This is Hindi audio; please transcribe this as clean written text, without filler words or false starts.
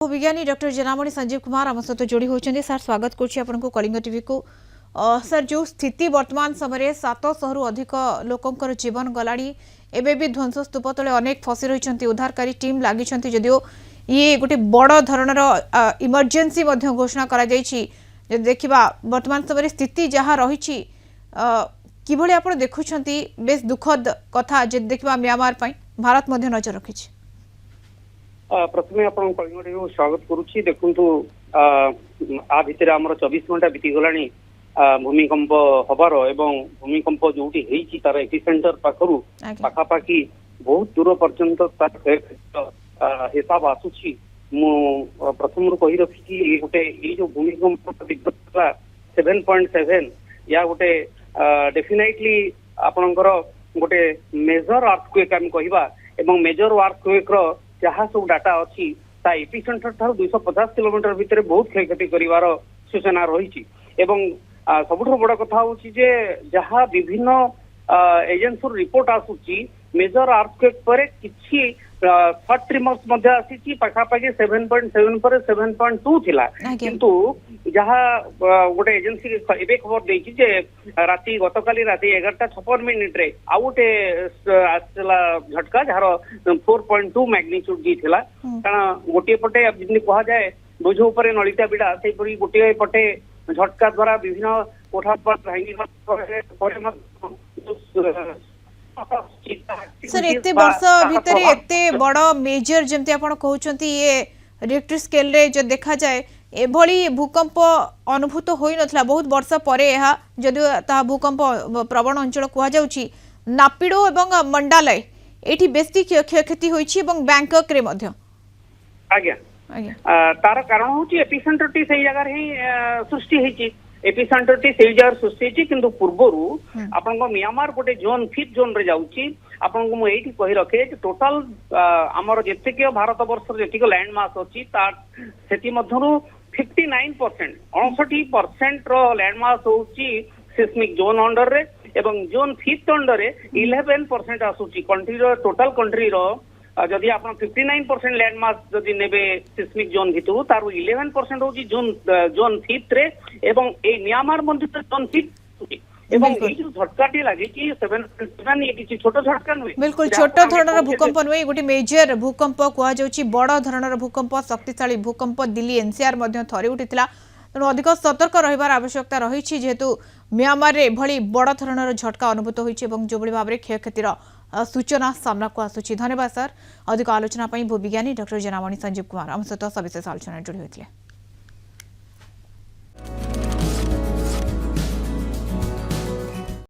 विज्ञानी डॉक्टर जेनामणि संजीव कुमार आम सहित जोड़ी होती सर स्वागत करुँ कलिंग टीवी को सर जो स्थिति वर्तमान समय 700 रु अधिक लोकंर जीवन गलाणी एबे भी ध्वंस स्तूप तले अनेक फसी रही उद्धारकारी टीम लगी जदियो ये गोटे बड़ धरणर इमरजेंसी घोषणा करा देखा वर्तमान समय स्थिति जहाँ रही किभली आप देखुं बेस दुखद कथा देखा म्यांमार भारत नजर रखी प्रथमे आपण कलिंग टीवी स्वागत करुच्ची देखु आ भितर आमर 24 घंटा बीती गलानी भूमिकंप हबार एवं भूमिकंप जोटी हेची तार एपिसेंटर पाखरु पाखापाखी बहुत दूर पर्यंत तार हिसाब आसुची मु प्रथम कही रखी गोटे ये जो भूमिकंप 7.7 या गोटे डेफिनेटली आपणकर गोटे मेजर अर्थक्वेक आम कहबा एवं मेजर अर्थक्वेक रो जहाँ सब डाटा अच्छी एपिसेंटर ठार 250 किलोमीटर भितर बहुत क्षयक्षति कर सूचना रही सबुठ बड़ कथा हूँ जहाँ विभिन्न एजेंसी रिपोर्ट आसूची मेजर अर्थक्वेक पर किछि थर्ड ट्रिमर्स आसी पाखापाखि 7.7 पर 7.2 थिला किंतु जहाँ गोटे एजेंसी एबे खबर देछि जे राति गतकाली राति 11:56 रे आउ गोटे आसला झटका जार 4.2 मैग्नीट्यूड जी थिला कारण गोटे पटे जिंदगी कहा जाए बोझ उपर नलिता बिड़ा से परी गोटे पटे झटका द्वारा विभिन्न कोठा पर भांगी सर एते वर्ष भितर एते बड़ मेजर जमती आपण कहउचंती ये रिक्टर स्केल रे जो देखा जाए एभली भूकंप अनुभूत होई नथला बहुत वर्ष परे एहा जदि ता भूकंप प्रवण अंचल कहा जाउची नापिडो एवं मंडालय एठी बेसी क्षयक्षति होईची एवं बैंकॉक रे मध्य आज्ञा तार कारण होची एपिसेंटर टी सही जगह ही सृष्टि हेची एपिसेंटर टी सही जगह सृष्टि हेची किंतु पूर्वरु आपन को म्यांमार गोटे जोन 5th जोन रे जाउची आपन को मु एठी कहि रखे टोटल हमर जेते के भारत वर्ष जेते के लैंड मास अछि ता सेति मध्यरु 59% 69% रो लैंड मास होची सिस्मिक जोन अंडर रे एवं जोन 5th अंडर रे 11% आसुची कंट्री रो टोटल कंट्री रो जदि आप 59% लैंड मास जदि नेबे सिस्मिक जोन भितरु तार 11% होची जोन 5th रे एवं ए म्यांमार मंदिर जोन 5th एवं ए जो झटकाटी लागि कि 7.7 ये किछि छोटो झटका नुय बिल्कुल छोटो धरणर भूकंप नुय गोटी मेजर भूकंप कुआ जाउची बड़ धरणर भूकंप शक्तिशाली भूकंप दिल्ली एनसीआर मध्ये थरी उठितला तेणु अधिक सतर्क रहिबार आवश्यकता रही जेहेतु म्यांमार रे भली बड़ धरणर झटका अनुभूत होईची एवं जोबळी भाबरे क्षयक्षतिर सूचना सामना को आसुची धन्यवाद सर अधिक आलोचना भूविज्ञानी डॉक्टर जेनामणि संजीव कुमार आम सहित सविशेष आलोचना जोड़ी होते।